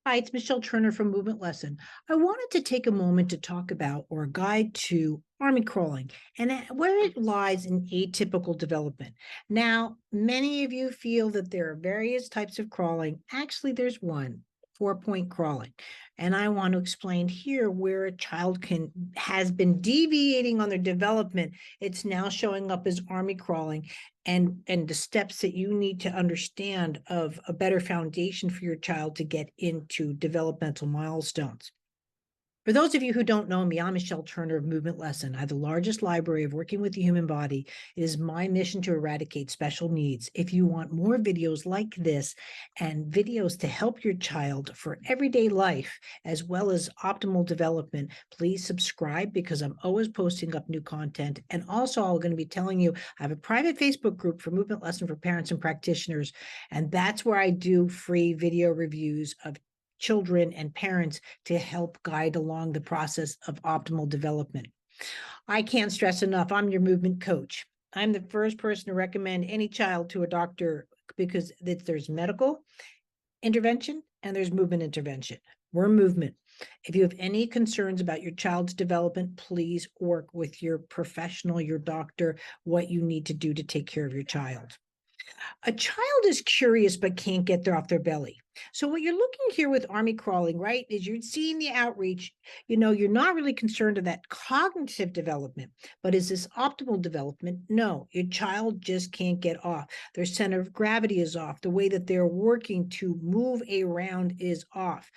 Hi, it's Michelle Turner from Movement Lesson. I wanted to take a moment to talk about or a guide to army crawling and where it lies in atypical development. Now, many of you feel that there are various types of crawling. Actually, there's one, 4-point crawling. And I want to explain here where a child has been deviating on their development. It's now showing up as army crawling, and the steps that you need to understand of a better foundation for your child to get into developmental milestones. For those of you who don't know me, I'm Michelle Turner of Movement Lesson. I have the largest library of working with the human body. It is my mission to eradicate special needs. If you want more videos like this and videos to help your child for everyday life, as well as optimal development, please subscribe because I'm always posting up new content. And also, I'm going to be telling you, I have a private Facebook group for Movement Lesson for parents and practitioners. And that's where I do free video reviews of children and parents to help guide along the process of optimal development. I can't stress enough, I'm your movement coach. I'm the first person to recommend any child to a doctor because there's medical intervention and there's movement intervention. We're movement. If you have any concerns about your child's development, please work with your professional, your doctor, what you need to do to take care of your child. A child is curious but can't get off their belly. So what you're looking here with army crawling, right, is you're seeing the outreach. You're not really concerned with that cognitive development, but is this optimal development? No, your child just can't get off. Their center of gravity is off. The way that they're working to move around is off.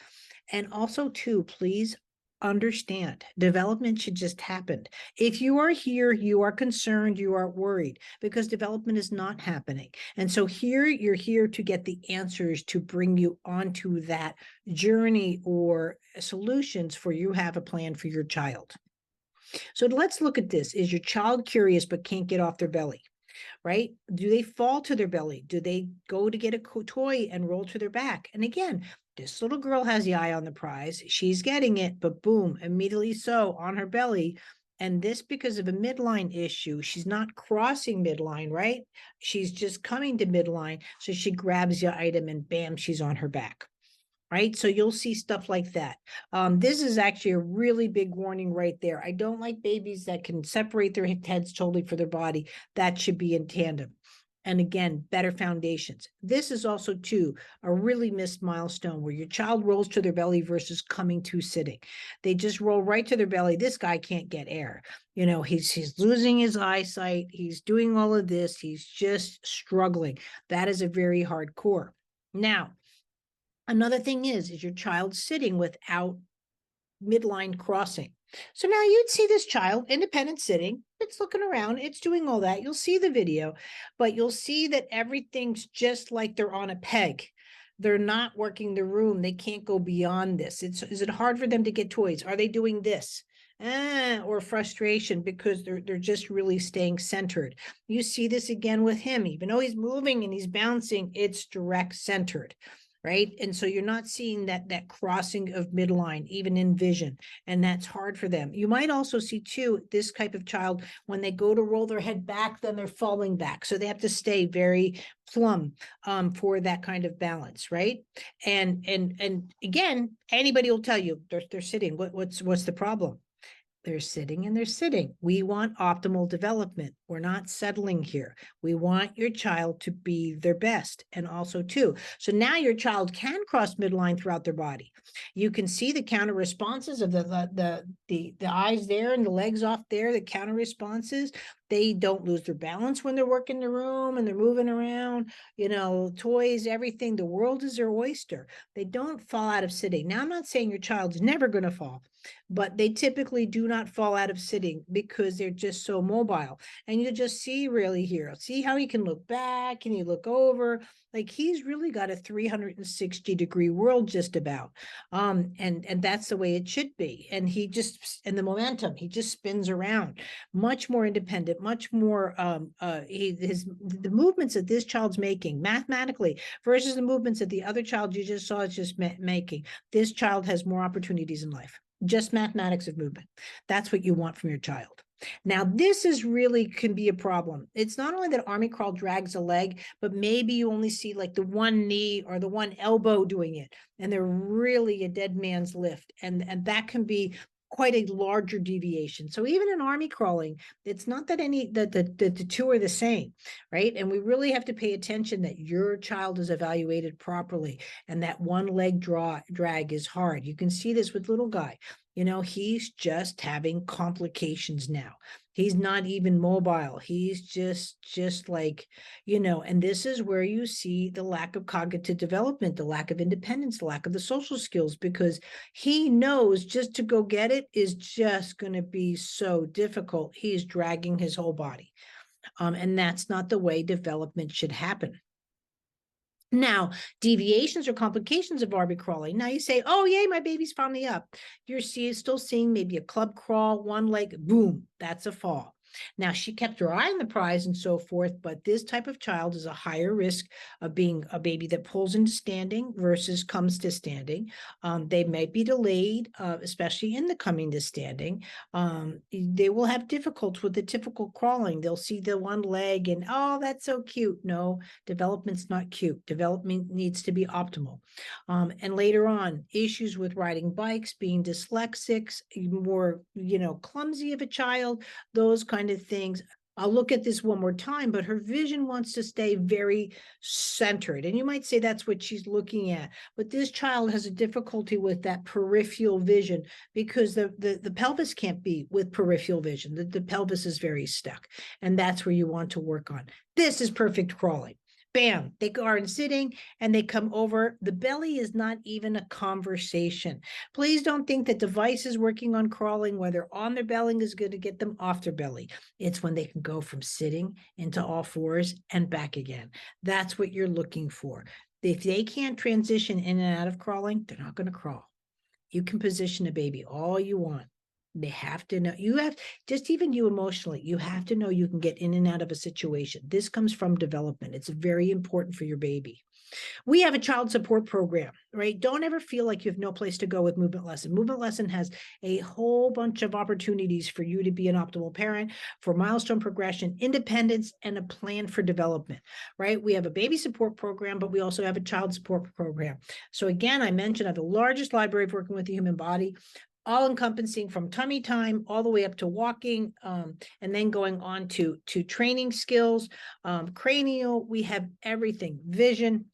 And also, too, please understand, development should just happen. If you are here, you are concerned, you are worried because development is not happening. And so here, you're here to get the answers to bring you onto that journey or solutions for you have a plan for your child. So let's look at this. Is your child curious but can't get off their belly? Right? Do they fall to their belly? Do they go to get a toy and roll to their back? And again, this little girl has the eye on the prize. She's getting it, but boom, immediately so on her belly. And this because of a midline issue. She's not crossing midline, right? She's just coming to midline. So she grabs the item and bam, she's on her back. Right? So you'll see stuff like that. This is actually a really big warning right there. I don't like babies that can separate their heads totally for their body. That should be in tandem. And again, better foundations. This is also, too, a really missed milestone where your child rolls to their belly versus coming to sitting. They just roll right to their belly. This guy can't get air. He's losing his eyesight. He's doing all of this. He's just struggling. That is a very hard core. Now, another thing is your child sitting without midline crossing. So now you'd see this child, independent sitting, it's looking around, it's doing all that. You'll see the video, but you'll see that everything's just like they're on a peg. They're not working the room. They can't go beyond this. Is it hard for them to get toys? Are they doing this? Or frustration because they're just really staying centered. You see this again with him. Even though he's moving and he's bouncing, it's direct centered. Right. And so you're not seeing that crossing of midline, even in vision. And that's hard for them. You might also see, too, this type of child, when they go to roll their head back, then they're falling back. So they have to stay very plumb for that kind of balance. Right. And again, anybody will tell you they're sitting. What's the problem? They're sitting and they're sitting. We want optimal development. We're not settling here. We want your child to be their best. And also, too, so now your child can cross midline throughout their body. You can see the counter responses of the eyes there and the legs off there, the counter responses. They don't lose their balance when they're working the room and they're moving around, toys, everything. The world is their oyster. They don't fall out of sitting. Now, I'm not saying your child's never going to fall, but they typically do not fall out of sitting because they're just so mobile. And you just see really here, see how he can look back and you look over, like he's really got a 360-degree world just about. And that's the way it should be. And the momentum, he just spins around, much more independent, much more, the movements that this child's making mathematically versus the movements that the other child you just saw is just making. This child has more opportunities in life. Just mathematics of movement. That's what you want from your child. Now, this is really can be a problem. It's not only that army crawl drags a leg, but maybe you only see like the one knee or the one elbow doing it, and they're really a dead man's lift. And that can be quite a larger deviation. So even in army crawling, it's not that the two are the same, right? And we really have to pay attention that your child is evaluated properly and that one leg drag is hard. You can see this with little guy. He's just having complications now. He's not even mobile. He's just like, and this is where you see the lack of cognitive development, the lack of independence, the lack of the social skills, because he knows just to go get it is just going to be so difficult. He's dragging his whole body. And that's not the way development should happen. Now, deviations or complications of army crawling. Now you say, oh, yay, my baby's finally up. You're still seeing maybe a club crawl, one leg, boom, that's a fall. Now, she kept her eye on the prize and so forth, but this type of child is a higher risk of being a baby that pulls into standing versus comes to standing. They might be delayed, especially in the coming to standing. They will have difficulties with the typical crawling. They'll see the one leg and, oh, that's so cute. No, development's not cute. Development needs to be optimal. And later on, issues with riding bikes, being dyslexic, more, clumsy of a child, those kind of things. I'll look at this one more time, but her vision wants to stay very centered. And you might say that's what she's looking at. But this child has a difficulty with that peripheral vision because the pelvis can't be with peripheral vision. The pelvis is very stuck. And that's where you want to work on. This is perfect crawling. Bam, they are in sitting and they come over. The belly is not even a conversation. Please don't think that devices working on crawling, whether on their belly, is going to get them off their belly. It's when they can go from sitting into all fours and back again. That's what you're looking for. If they can't transition in and out of crawling, they're not going to crawl. You can position a baby all you want. They have to know, just even you emotionally, you have to know you can get in and out of a situation. This comes from development. It's very important for your baby. We have a child support program, right? Don't ever feel like you have no place to go with Movement Lesson. Movement Lesson has a whole bunch of opportunities for you to be an optimal parent, for milestone progression, independence, and a plan for development, right? We have a baby support program, but we also have a child support program. So again, I mentioned I have the largest library of working with the human body, all encompassing from tummy time all the way up to walking, and then going on to training skills, cranial. We have everything, vision.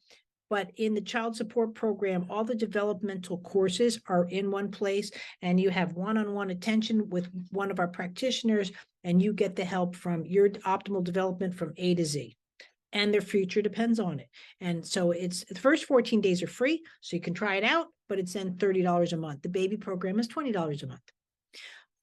But in the child support program, all the developmental courses are in one place, and you have one-on-one attention with one of our practitioners, and you get the help from your optimal development from A to Z. And their future depends on it. And so it's the first 14 days are free, so you can try it out, but it's then $30 a month. The baby program is $20 a month.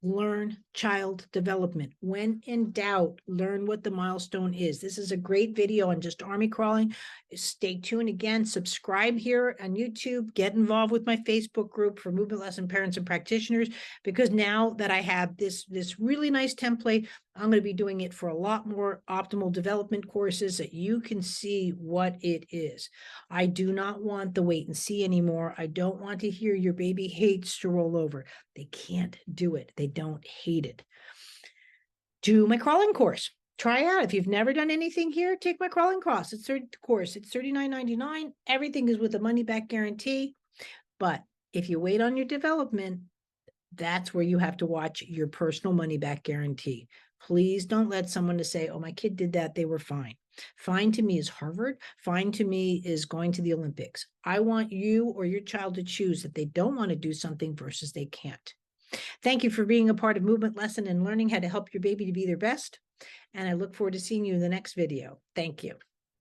Learn child development. When in doubt, learn what the milestone is. This is a great video on just army crawling. Stay tuned again. Subscribe here on YouTube. Get involved with my Facebook group for Movement Lesson parents and practitioners, because now that I have this really nice template, I'm going to be doing it for a lot more optimal development courses that you can see what it is. I do not want the wait and see anymore. I don't want to hear your baby hates to roll over. They can't do it. They don't hate it. Do my crawling course. Try out. If you've never done anything here, take my crawling course. It's $39.99. Everything is with a money back guarantee. But if you wait on your development, that's where you have to watch your personal money back guarantee. Please don't let someone to say, oh, my kid did that, they were fine. Fine to me is Harvard. Fine to me is going to the Olympics. I want you or your child to choose that they don't want to do something versus they can't. Thank you for being a part of Movement Lesson and learning how to help your baby to be their best. And I look forward to seeing you in the next video. Thank you.